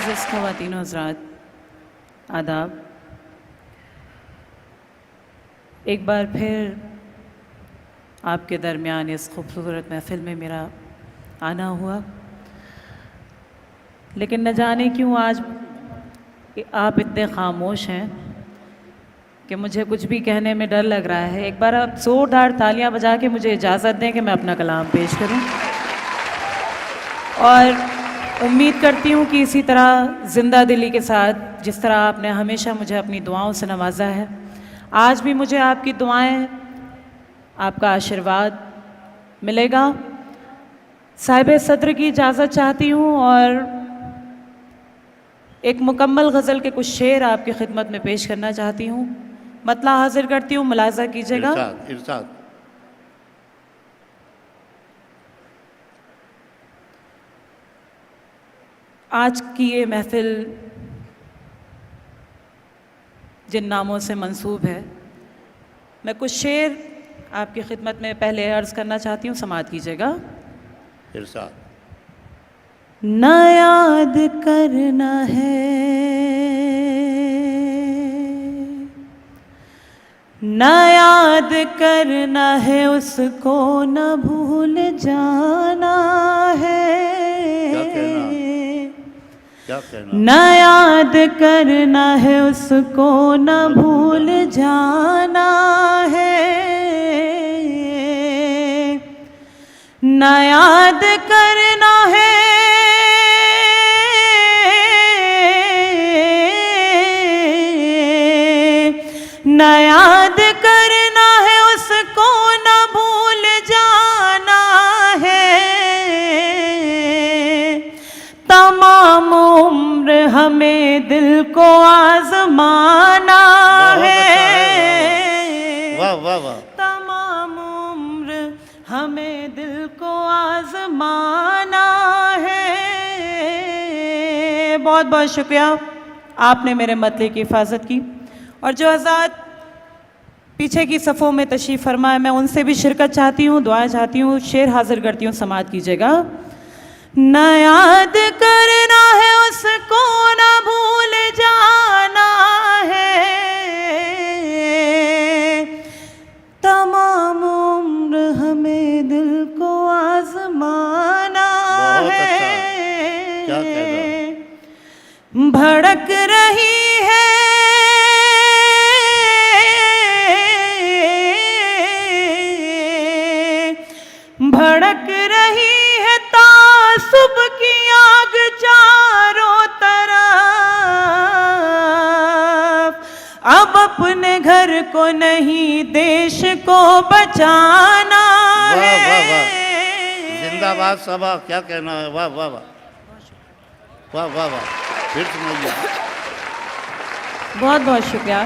मोअज़्ज़ज़ ख़वातीन व हज़रात, आदाब। एक बार फिर आपके दरमियान इस खूबसूरत महफ़िल में मेरा आना हुआ, लेकिन न जाने क्यों आज आप इतने ख़ामोश हैं कि मुझे कुछ भी कहने में डर लग रहा है। एक बार आप ज़ोरदार तालियां बजा के मुझे इजाज़त दें कि मैं अपना कलाम पेश करूं, और उम्मीद करती हूँ कि इसी तरह ज़िंदा दिली के साथ जिस तरह आपने हमेशा मुझे अपनी दुआओं से नवाजा है, आज भी मुझे आपकी दुआएं, आपका आशीर्वाद मिलेगा। साहिब सद्र की इजाज़त चाहती हूँ और एक मुकम्मल गज़ल के कुछ शेर आपकी खिदमत में पेश करना चाहती हूँ। मतला हाजिर करती हूँ, मुलाजा कीजिएगा। इरशाद इरशाद। आज की ये महफ़िल जिन नामों से मंसूब है, मैं कुछ शेर आपकी खिदमत में पहले अर्ज़ करना चाहती हूँ, समाअत कीजिएगा। इरशाद। न याद करना है, न याद करना है उसको, न भूल जाना है। क्या कहना, क्या कहना। न याद करना है उसको, न भूल जाना है। न याद करना है, न याद करना है उसको, न भूल जाना है। तमाम उम्र हमें दिल को आजमाना है। वाह वाह वाह। तमाम उम्र हमें दिल को आजमाना है। बहुत बहुत शुक्रिया, आपने मेरे मतले की हिफाजत की। और जो हज़रात पीछे की सफ़ों में तशरीफ़ फरमा है, मैं उनसे भी शिरकत चाहती हूँ, दुआएं चाहती हूँ। शेर हाजिर करती हूँ, समाअत कीजिएगा। न याद करना है उसको, न भूल जाना है। तमाम उम्र हमें दिल को आजमाना बहुत है। अच्छा, क्या कहना। भड़क रही है, भड़क रही है तासुब की आग चारों तरफ। अब अपने घर को नहीं देश को बचाना है। वाह वाह वाह, जिंदाबाद सबा, क्या कहना है। वाह वाह वाह वाह वाह वाह। फिर सुनाइए। बहुत बहुत शुक्रिया,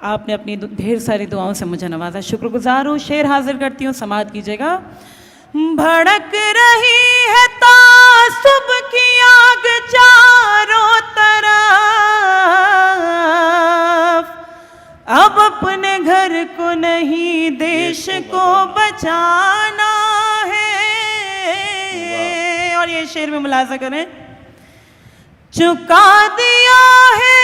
आपने अपनी ढेर सारी दुआओं से मुझे नवाजा, शुक्रगुजार हूँ। शेर हाजिर करती हूँ, समाअत कीजिएगा। भड़क रही है तासुब की आग चारों तरफ। अब अपने घर को नहीं देश को बचाना है। और ये शेर में मुलाजा करें। चुका दिया है,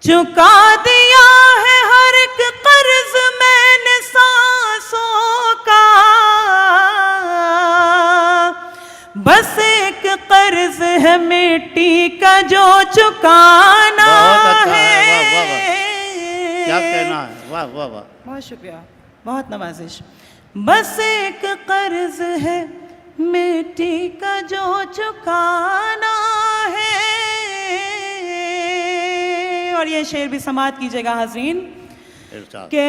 चुका दिया है हर एक कर्ज मैंने सांसों का। बस एक कर्ज है मिट्टी का जो चुकाना बहुत अच्छा है। है। वाह वाह वाह, क्या कहना है। वाह वाह वाह। बहुत शुक्रिया, बहुत नवाजिश। बस एक कर्ज है मिट्टी का जो चुकाना है। और ये शेर भी समाअत कीजिएगा हाज़रीन इरशाद। के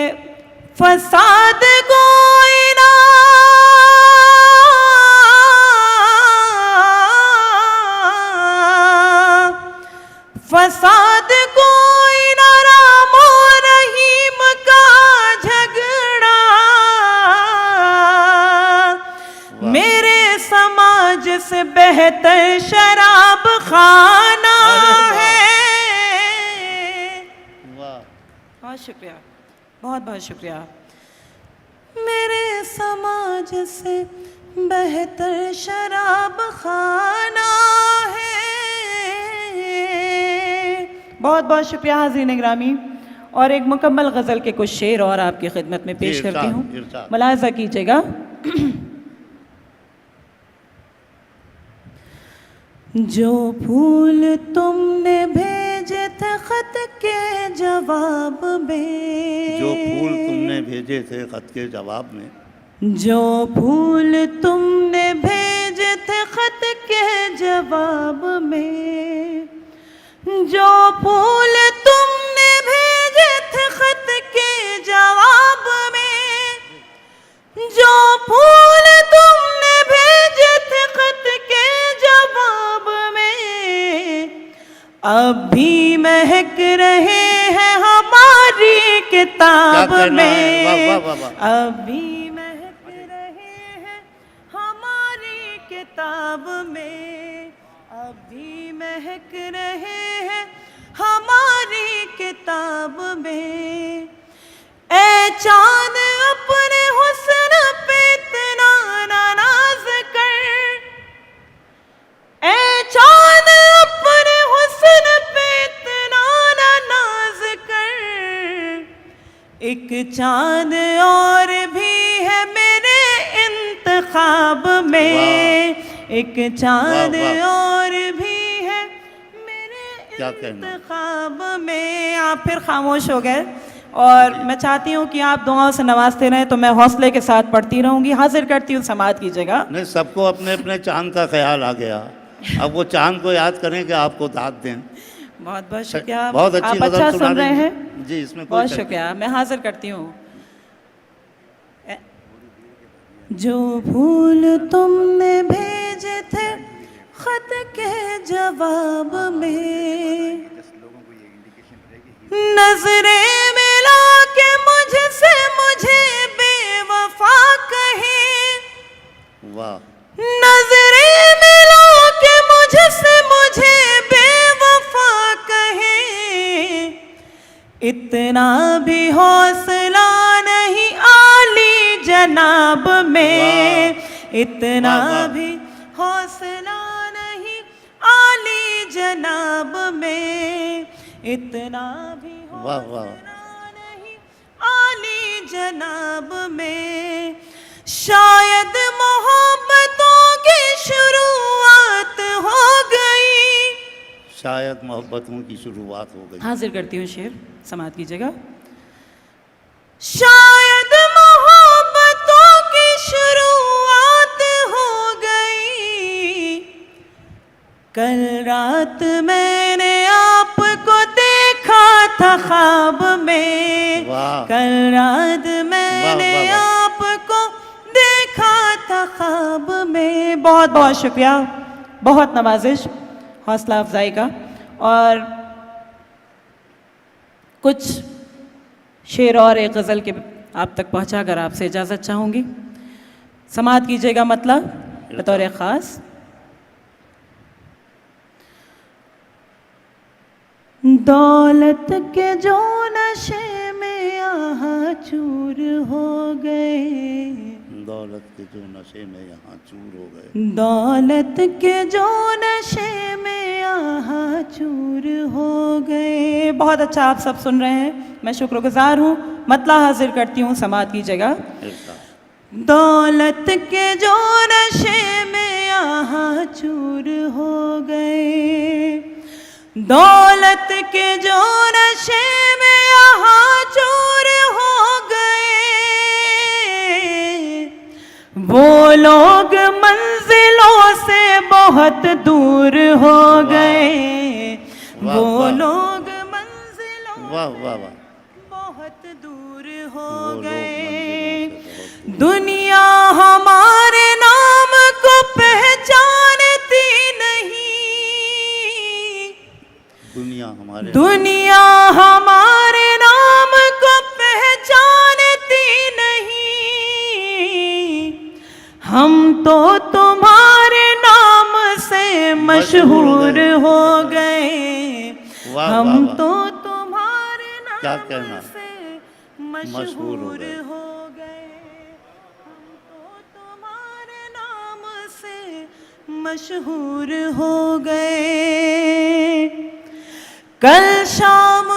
फसाद कोई ना, फसाद कोई ना, राम और रहीम का झगड़ा। मेरे समाज से बेहतर शराब खाना है। वाह, बहुत शुक्रिया, बहुत बहुत शुक्रिया। मेरे समाज से बेहतर शराब खाना है। बहुत बहुत शुक्रिया हाज़रीन ग्रामी। और एक मुकम्मल गज़ल के कुछ शेर और आपकी खिदमत में पेश करती हूँ, मुलाहज़ा कीजिएगा। जो फूल तुमने भेजे थे खत के जवाब में, जो फूल तुमने भेजे थे खत के जवाब में, जो फूल तुमने भेजे थे खत के जवाब में, जो फूल तुमने भेजे थे खत के जवाब में, जो फूल तुमने भेजे थे खत के जवाब में, अब भी महक रहे हैं हमारी किताब में। वाह वाह वाह। अब भी महक रहे हैं हमारी किताब में, अब भी महक रहे हैं हमारी किताब में। ऐ चाँद अपने हुस्न पे इतना ना नाज कर, ऐ चाँद अपने हुस्न पे इतना ना नाज कर, एक चाँद और भी है मेरे इंतखाब में, एक चाँद और भी है मेरे इंतखाब में। आप फिर खामोश हो गए और मैं चाहती हूँ कि आप दुआओं से नवाजते रहें, तो मैं हौसले के साथ पढ़ती रहूँगी। हाजिर करती हूँ, समाअत कीजिएगा। नहीं, सबको अपने अपने चांद का ख्याल आ गया, अब वो चांद को याद करें कि आपको दाद दें। बहुत बहुत शुक्रिया, बहुत अच्छी आप गज़ल अच्छा सुना सुन रहे रही हैं जी, इसमें बहुत शुक्रिया। मैं हाजिर करती हूँ। जो फूल तुमने भेजे थे खत के जवाब में, नजरें मिला के मुझसे मुझे बेवफा कहे, वाह, नजरें मिला के मुझसे मुझे बेवफा कहे, इतना भी हौसला नहीं आली जनाब में, इतना भी हौसला नहीं आली जनाब में, इतना भी हौसला नहीं आली जनाब में। शायद मोहब्बतों की शुरुआत हो गई, शायद मोहब्बतों की शुरुआत हो गई। हाजिर करती हूँ शेर, समाअत कीजिएगा। शायद मोहब्बतों की शुरुआत हो गई, कल रात मैंने आपको देखा था ख्वाब में, कल रात मैंने आपको देखा था ख्वाब में। बहुत बहुत शुक्रिया, बहुत नवाजिश, हौसला अफजाई का। और कुछ शेर और एक गज़ल के आप तक पहुँचा कर आपसे इजाज़त चाहूँगी। समाअत कीजिएगा मतलब बतौर ख़ास। दौलत के जो नशे में यहाँ चूर हो गए, दौलत के जो नशे में यहाँ चूर हो गए, दौलत के जो नशे में यहाँ चूर हो गए। बहुत अच्छा, आप सब सुन रहे हैं, मैं शुक्रगुजार हूँ। मतला हाजिर करती हूँ, समाअत कीजिएगा। दौलत के जो नशे में यहाँ चूर हो गए, दौलत के जो नशे में यहाँ चूर हो गए, वो लोग मंजिलों से बहुत दूर हो गए, वो लोग मंजिलों से बहुत दूर हो गए। दुनिया हमारे नाम को पहचानती नहीं, दुनिया हमारे नाम को पहचानती नहीं, हम तो तुम्हारे नाम से मशहूर हो गए, हम तो तुम्हारे नाम से मशहूर हो गए। मशहूर हो गए। कल शाम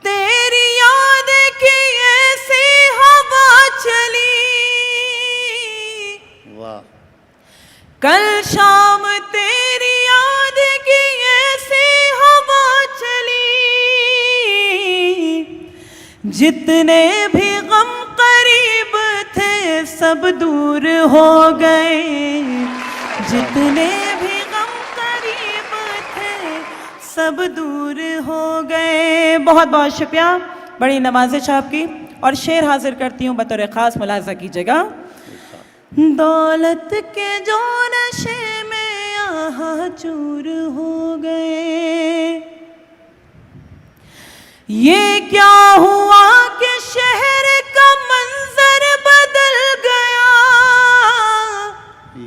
तेरी याद की ऐसी हवा चली, वाह, कल शाम तेरी याद की ऐसी हवा चली, जितने भी गम करीब थे सब दूर हो गए, जितने भी गम करीब थे सब दूर हो गए। बहुत बहुत शुक्रिया, बड़ी नवाजिश आपकी। और शेर हाजिर करती हूँ, बतौर ख़ास मुलाज़ा कीजिएगा। दौलत के जो नशे में यहाँ चूर हो गए, ये क्या हुआ कि शहर का मंजर बदल गया,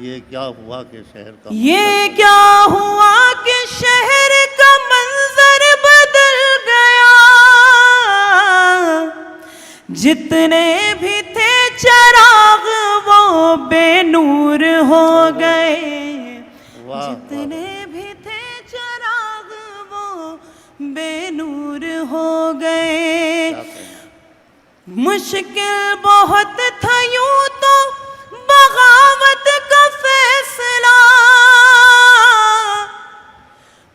ये क्या हुआ कि शहर का ये क्या हुआ कि शहर का मंजर बदल गया, जितने भी थे चिराग वो बेनूर हो गए, वाह, जितने भी थे चिराग वो बेनूर हो गए। क्या कहना। मुश्किल बहुत था यूं तो बगावत का फैसला,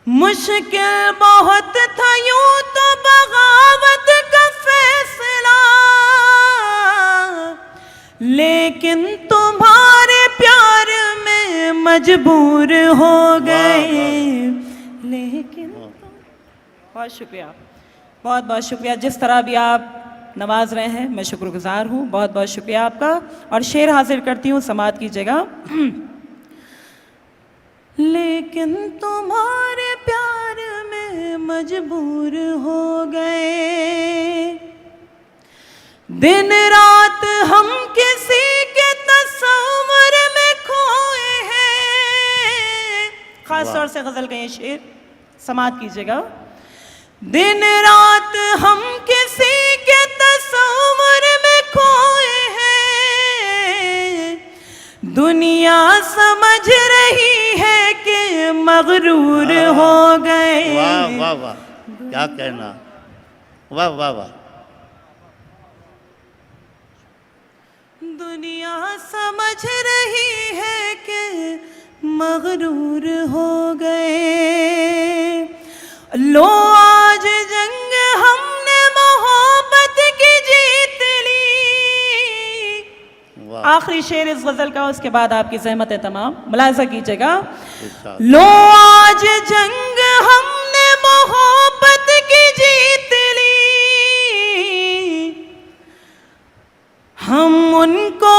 मुश्किल बहुत था यूं तो बगावत का फैसला, लेकिन तुम्हारे प्यार में मजबूर हो गए, लेकिन बहुत शुक्रिया, बहुत बहुत शुक्रिया। जिस तरह भी आप नवाज रहे हैं मैं शुक्रगुजार हूँ, बहुत बहुत शुक्रिया आपका। और शेर हाजिर करती हूँ, समाअत कीजिएगा। लेकिन तुम्हारे प्यार में मजबूर हो गए, दिन रात हम किसी के तस्वर में खोए हैं। खास तौर से गजल का ये शेर समाअत कीजिएगा। दिन रात हम किसी के तस्वर में खोए हैं, दुनिया समझ रही है कि मगरूर हो गए। वाह वाह वाह, क्या कहना, वाह वाह वाह। दुनिया समझ रही है कि मगरूर हो गए। लो आज जंग हमने मोहब्बत की जीत ली। वाह, आखिरी शेर इस गजल का, उसके बाद आपकी ज़हमत है तमाम, मुलाज़ा कीजिएगा। इरशाद। लो आज जंग हमने मोहब्बत की जीत ली, हम उनको